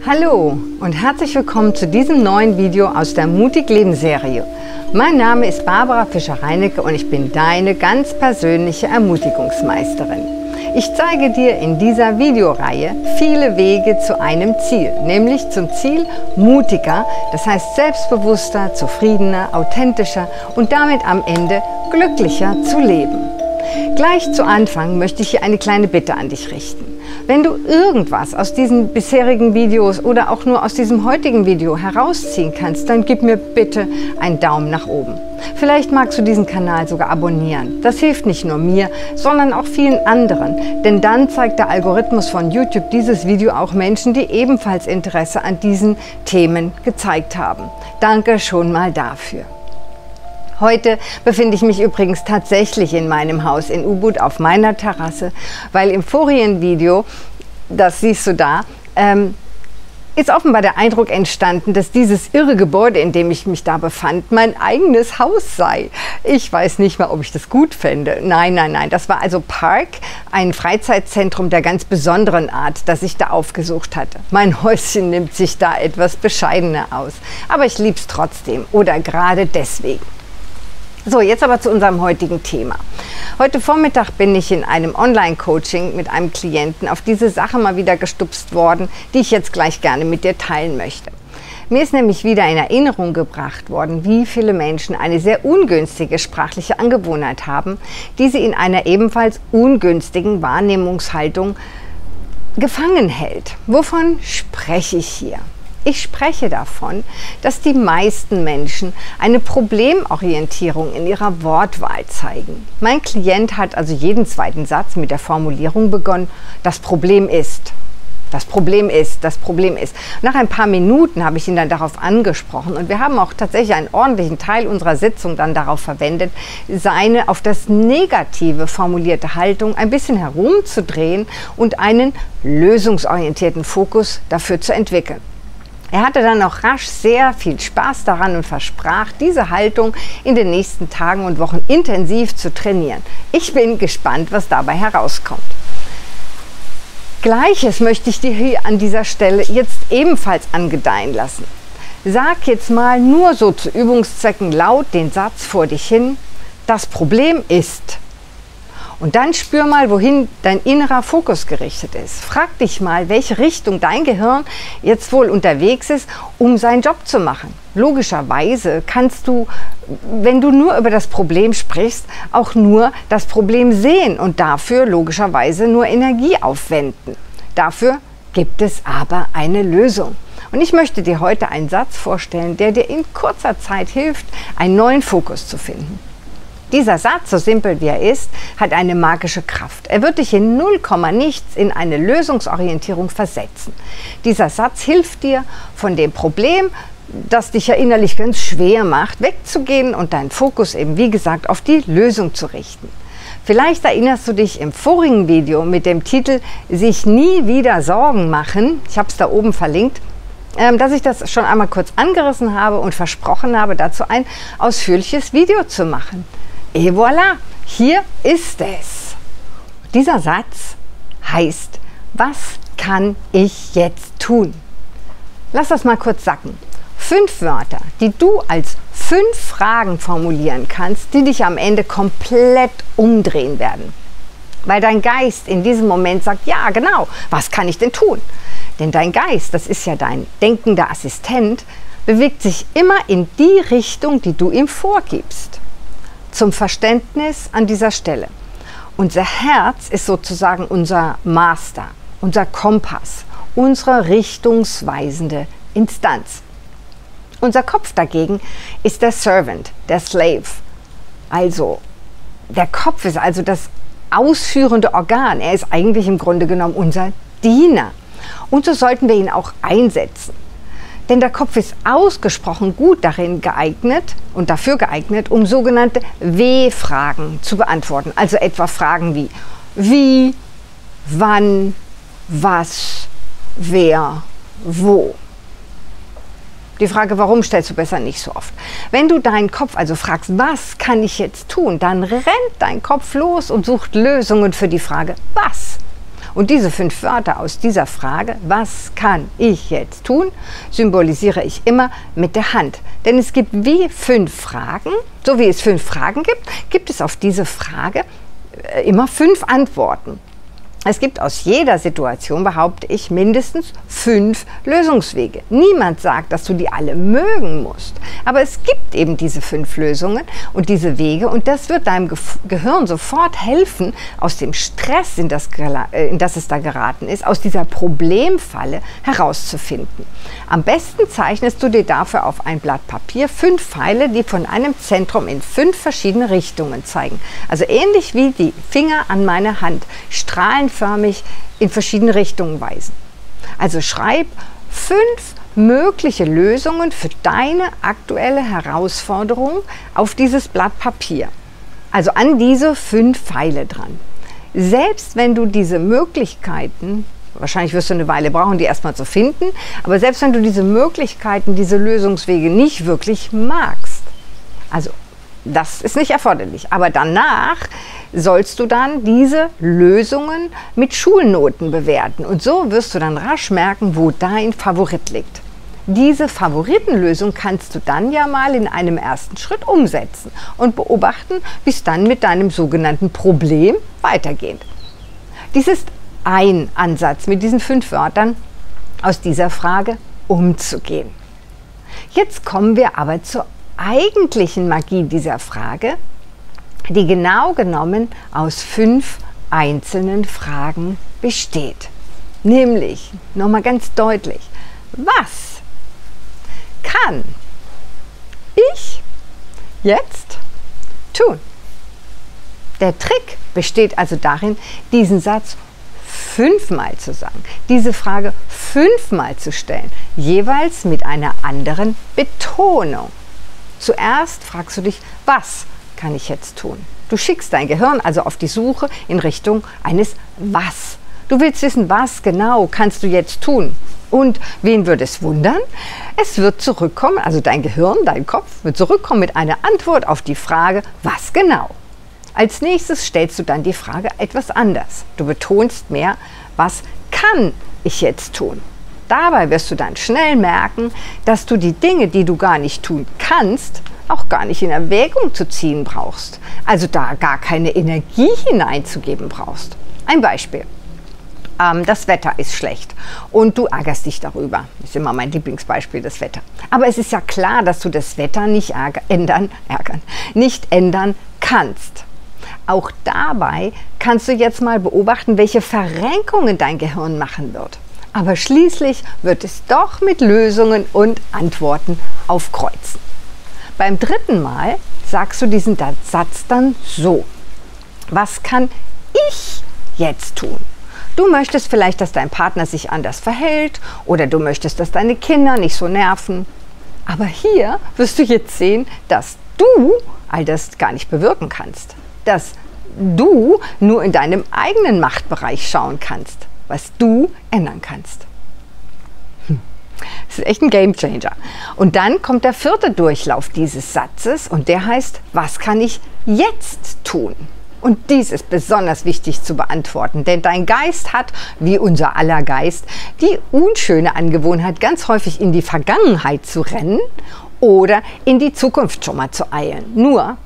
Hallo und herzlich willkommen zu diesem neuen Video aus der Mutig Leben Serie. Mein Name ist Barbara Fischer-Reinecke und ich bin deine ganz persönliche Ermutigungsmeisterin. Ich zeige dir in dieser Videoreihe viele Wege zu einem Ziel, nämlich zum Ziel mutiger, das heißt selbstbewusster, zufriedener, authentischer und damit am Ende glücklicher zu leben. Gleich zu Anfang möchte ich hier eine kleine Bitte an dich richten. Wenn du irgendwas aus diesen bisherigen Videos oder auch nur aus diesem heutigen Video herausziehen kannst, dann gib mir bitte einen Daumen nach oben. Vielleicht magst du diesen Kanal sogar abonnieren. Das hilft nicht nur mir, sondern auch vielen anderen. Denn dann zeigt der Algorithmus von YouTube dieses Video auch Menschen, die ebenfalls Interesse an diesen Themen gezeigt haben. Danke schon mal dafür. Heute befinde ich mich übrigens tatsächlich in meinem Haus in Ubud auf meiner Terrasse, weil im vorigen Video, das siehst du da, ist offenbar der Eindruck entstanden, dass dieses irre Gebäude, in dem ich mich da befand, mein eigenes Haus sei. Ich weiß nicht mal, ob ich das gut fände. Nein, nein, nein. Das war also Park, ein Freizeitzentrum der ganz besonderen Art, das ich da aufgesucht hatte. Mein Häuschen nimmt sich da etwas bescheidener aus. Aber ich liebe es trotzdem oder gerade deswegen. So, jetzt aber zu unserem heutigen Thema. Heute Vormittag bin ich in einem Online-Coaching mit einem Klienten auf diese Sache mal wieder gestupst worden, die ich jetzt gleich gerne mit dir teilen möchte. Mir ist nämlich wieder in Erinnerung gebracht worden, wie viele Menschen eine sehr ungünstige sprachliche Angewohnheit haben, die sie in einer ebenfalls ungünstigen Wahrnehmungshaltung gefangen hält. Wovon spreche ich hier? Ich spreche davon, dass die meisten Menschen eine Problemorientierung in ihrer Wortwahl zeigen. Mein Klient hat also jeden zweiten Satz mit der Formulierung begonnen: Das Problem ist. Das Problem ist, das Problem ist. Nach ein paar Minuten habe ich ihn dann darauf angesprochen und wir haben auch tatsächlich einen ordentlichen Teil unserer Sitzung dann darauf verwendet, seine auf das Negative formulierte Haltung ein bisschen herumzudrehen und einen lösungsorientierten Fokus dafür zu entwickeln. Er hatte dann auch rasch sehr viel Spaß daran und versprach, diese Haltung in den nächsten Tagen und Wochen intensiv zu trainieren. Ich bin gespannt, was dabei herauskommt. Gleiches möchte ich dir hier an dieser Stelle jetzt ebenfalls angedeihen lassen. Sag jetzt mal nur so zu Übungszwecken laut den Satz vor dich hin: Das Problem ist. Und dann spür mal, wohin dein innerer Fokus gerichtet ist. Frag dich mal, welche Richtung dein Gehirn jetzt wohl unterwegs ist, um seinen Job zu machen. Logischerweise kannst du, wenn du nur über das Problem sprichst, auch nur das Problem sehen und dafür logischerweise nur Energie aufwenden. Dafür gibt es aber eine Lösung. Und ich möchte dir heute einen Satz vorstellen, der dir in kurzer Zeit hilft, einen neuen Fokus zu finden. Dieser Satz, so simpel wie er ist, hat eine magische Kraft. Er wird dich in 0, nichts in eine Lösungsorientierung versetzen. Dieser Satz hilft dir, von dem Problem, das dich ja innerlich ganz schwer macht, wegzugehen und deinen Fokus eben, wie gesagt, auf die Lösung zu richten. Vielleicht erinnerst du dich im vorigen Video mit dem Titel Sich nie wieder Sorgen machen, ich habe es da oben verlinkt, dass ich das schon einmal kurz angerissen habe und versprochen habe, dazu ein ausführliches Video zu machen. Et voilà, hier ist es. Dieser Satz heißt: Was kann ich jetzt tun? Lass das mal kurz sacken. 5 Wörter, die du als 5 Fragen formulieren kannst, die dich am Ende komplett umdrehen werden. Weil dein Geist in diesem Moment sagt: Ja, genau, was kann ich denn tun? Denn dein Geist, das ist ja dein denkender Assistent, bewegt sich immer in die Richtung, die du ihm vorgibst. Zum Verständnis an dieser Stelle: Unser Herz ist sozusagen unser Master, unser Kompass, unsere richtungsweisende Instanz. Unser Kopf dagegen ist der Servant, der Slave. Also, der Kopf ist also das ausführende Organ. Er ist eigentlich im Grunde genommen unser Diener. Und so sollten wir ihn auch einsetzen. Denn der Kopf ist ausgesprochen gut darin geeignet und dafür geeignet, um sogenannte W-Fragen zu beantworten. Also etwa Fragen wie, wann, was, wer, wo. Die Frage, warum, stellst du besser nicht so oft. Wenn du deinen Kopf also fragst, was kann ich jetzt tun, dann rennt dein Kopf los und sucht Lösungen für die Frage, was. Und diese 5 Wörter aus dieser Frage, was kann ich jetzt tun, symbolisiere ich immer mit der Hand. Denn es gibt wie 5 Fragen, so wie es 5 Fragen gibt, gibt es auf diese Frage immer 5 Antworten. Es gibt aus jeder Situation, behaupte ich, mindestens 5 Lösungswege. Niemand sagt, dass du die alle mögen musst. Aber es gibt eben diese 5 Lösungen und diese Wege. Und das wird deinem Gehirn sofort helfen, aus dem Stress, in das es da geraten ist, aus dieser Problemfalle herauszufinden. Am besten zeichnest du dir dafür auf ein Blatt Papier 5 Pfeile, die von einem Zentrum in 5 verschiedene Richtungen zeigen. Also ähnlich wie die Finger an meiner Hand, strahlenförmig in verschiedene Richtungen weisen. Also schreib 5 mögliche Lösungen für deine aktuelle Herausforderung auf dieses Blatt Papier. Also an diese 5 Pfeile dran. Selbst wenn du diese Möglichkeiten, wahrscheinlich wirst du eine Weile brauchen, die erstmal zu finden, aber selbst wenn du diese Möglichkeiten, diese Lösungswege nicht wirklich magst, also das ist nicht erforderlich, aber danach sollst du dann diese Lösungen mit Schulnoten bewerten und so wirst du dann rasch merken, wo dein Favorit liegt. Diese Favoritenlösung kannst du dann ja mal in einem ersten Schritt umsetzen und beobachten, wie es dann mit deinem sogenannten Problem weitergeht. Dies ist ein Ansatz, mit diesen 5 Wörtern aus dieser Frage umzugehen. Jetzt kommen wir aber zur eigentlichen Magie dieser Frage, die genau genommen aus 5 einzelnen Fragen besteht. Nämlich, nochmal ganz deutlich, was kann ich jetzt tun? Der Trick besteht also darin, diesen Satz 5-mal zu sagen, diese Frage 5-mal zu stellen, jeweils mit einer anderen Betonung. Zuerst fragst du dich, was kann ich jetzt tun? Du schickst dein Gehirn also auf die Suche in Richtung eines Was. Du willst wissen, was genau kannst du jetzt tun? Und wen würde es wundern? Es wird zurückkommen, also dein Gehirn, dein Kopf wird zurückkommen mit einer Antwort auf die Frage, was genau? Als nächstes stellst du dann die Frage etwas anders. Du betonst mehr, was kann ich jetzt tun? Dabei wirst du dann schnell merken, dass du die Dinge, die du gar nicht tun kannst, auch gar nicht in Erwägung zu ziehen brauchst. Also da gar keine Energie hineinzugeben brauchst. Ein Beispiel. Das Wetter ist schlecht und du ärgerst dich darüber. Das ist immer mein Lieblingsbeispiel, das Wetter. Aber es ist ja klar, dass du das Wetter nicht ändern kannst. Auch dabei kannst du jetzt mal beobachten, welche Verrenkungen dein Gehirn machen wird. Aber schließlich wird es doch mit Lösungen und Antworten aufkreuzen. Beim 3. Mal sagst du diesen Satz dann so: Was kann ich jetzt tun? Du möchtest vielleicht, dass dein Partner sich anders verhält oder du möchtest, dass deine Kinder nicht so nerven. Aber hier wirst du jetzt sehen, dass du all das gar nicht bewirken kannst. Dass du nur in deinem eigenen Machtbereich schauen kannst, was du ändern kannst. Das ist echt ein Gamechanger. Und dann kommt der 4. Durchlauf dieses Satzes und der heißt, was kann ich jetzt tun? Und dies ist besonders wichtig zu beantworten, denn dein Geist hat, wie unser aller Geist, die unschöne Angewohnheit, ganz häufig in die Vergangenheit zu rennen oder in die Zukunft schon mal zu eilen. Nur,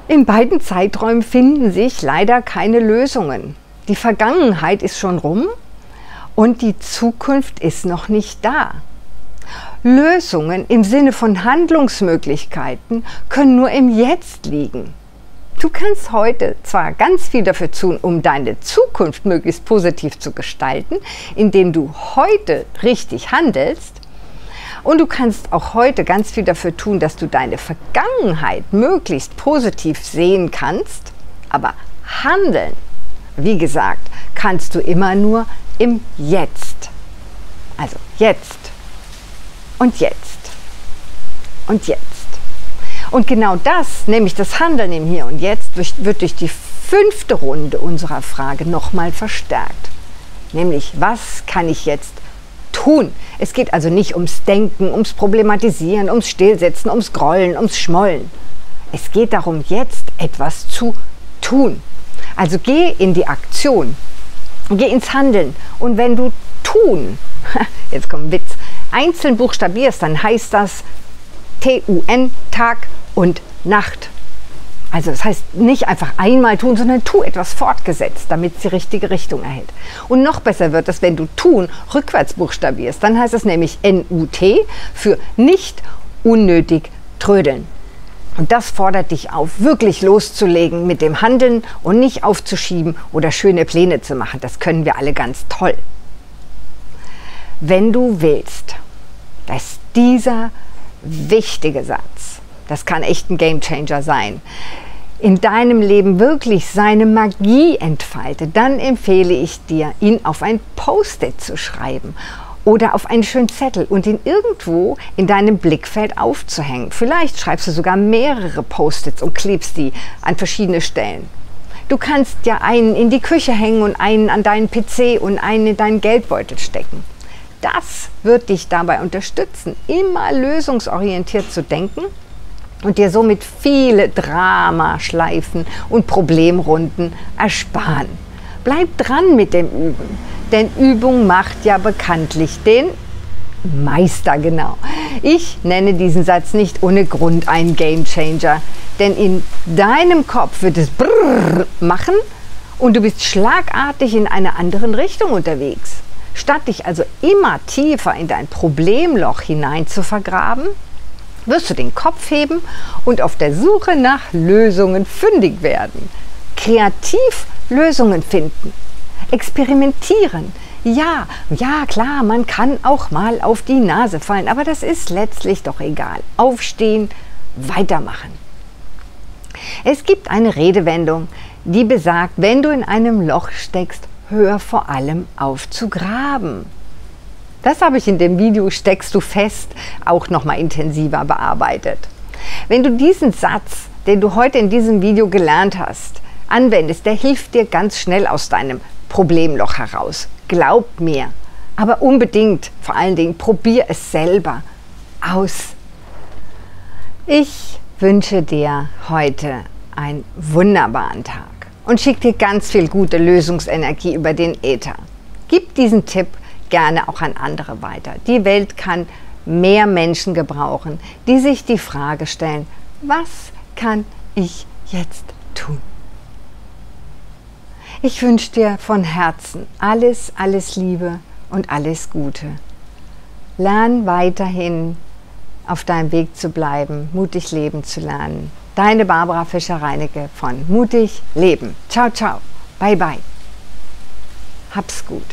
in beiden Zeiträumen finden sich leider keine Lösungen. Die Vergangenheit ist schon rum und die Zukunft ist noch nicht da. Lösungen im Sinne von Handlungsmöglichkeiten können nur im Jetzt liegen. Du kannst heute zwar ganz viel dafür tun, um deine Zukunft möglichst positiv zu gestalten, indem du heute richtig handelst, und du kannst auch heute ganz viel dafür tun, dass du deine Vergangenheit möglichst positiv sehen kannst, aber handeln, wie gesagt, kannst du immer nur im Jetzt. Also jetzt und jetzt und jetzt. Und genau das, nämlich das Handeln im Hier und Jetzt, wird durch die 5. Runde unserer Frage nochmal verstärkt. Nämlich, was kann ich jetzt tun? Es geht also nicht ums Denken, ums Problematisieren, ums Stillsitzen, ums Grollen, ums Schmollen. Es geht darum, jetzt etwas zu tun. Also geh in die Aktion. Geh ins Handeln. Und wenn du tun, jetzt kommt ein Witz, einzeln buchstabierst, dann heißt das TUN, Tag und Nacht. Also das heißt nicht einfach einmal tun, sondern tu etwas fortgesetzt, damit es die richtige Richtung erhält. Und noch besser wird es, wenn du tun rückwärts buchstabierst. Dann heißt es nämlich NUT für nicht unnötig trödeln. Und das fordert dich auf, wirklich loszulegen mit dem Handeln und nicht aufzuschieben oder schöne Pläne zu machen. Das können wir alle ganz toll. Wenn du willst, dass dieser wichtige Satz, das kann echt ein Gamechanger sein, in deinem Leben wirklich seine Magie entfaltet, dann empfehle ich dir, ihn auf ein Post-it zu schreiben oder auf einen schönen Zettel und ihn irgendwo in deinem Blickfeld aufzuhängen. Vielleicht schreibst du sogar mehrere Post-its und klebst die an verschiedene Stellen. Du kannst ja einen in die Küche hängen und einen an deinen PC und einen in deinen Geldbeutel stecken. Das wird dich dabei unterstützen, immer lösungsorientiert zu denken und dir somit viele Dramaschleifen und Problemrunden ersparen. Bleib dran mit dem Üben, denn Übung macht ja bekanntlich den Meister, genau. Ich nenne diesen Satz nicht ohne Grund einen Gamechanger, denn in deinem Kopf wird es Brrr machen und du bist schlagartig in einer anderen Richtung unterwegs. Statt dich also immer tiefer in dein Problemloch hinein zu vergraben, wirst du den Kopf heben und auf der Suche nach Lösungen fündig werden. Kreativ Lösungen finden, experimentieren. Ja, klar, man kann auch mal auf die Nase fallen, aber das ist letztlich doch egal. Aufstehen, weitermachen. Es gibt eine Redewendung, die besagt, wenn du in einem Loch steckst, hör vor allem auf zu graben. Das habe ich in dem Video Steckst du fest auch noch mal intensiver bearbeitet. Wenn du diesen Satz, den du heute in diesem Video gelernt hast, anwendest, der hilft dir ganz schnell aus deinem Problemloch heraus. Glaub mir. Aber unbedingt, vor allen Dingen, probier es selber aus. Ich wünsche dir heute einen wunderbaren Tag und schicke dir ganz viel gute Lösungsenergie über den Äther. Gib diesen Tipp gerne auch an andere weiter. Die Welt kann mehr Menschen gebrauchen, die sich die Frage stellen, was kann ich jetzt tun? Ich wünsche dir von Herzen alles Liebe und alles Gute. Lern weiterhin auf deinem Weg zu bleiben, mutig leben zu lernen. Deine Barbara Fischer-Reinecke von Mutig Leben. Ciao, ciao. Bye, bye. Hab's gut.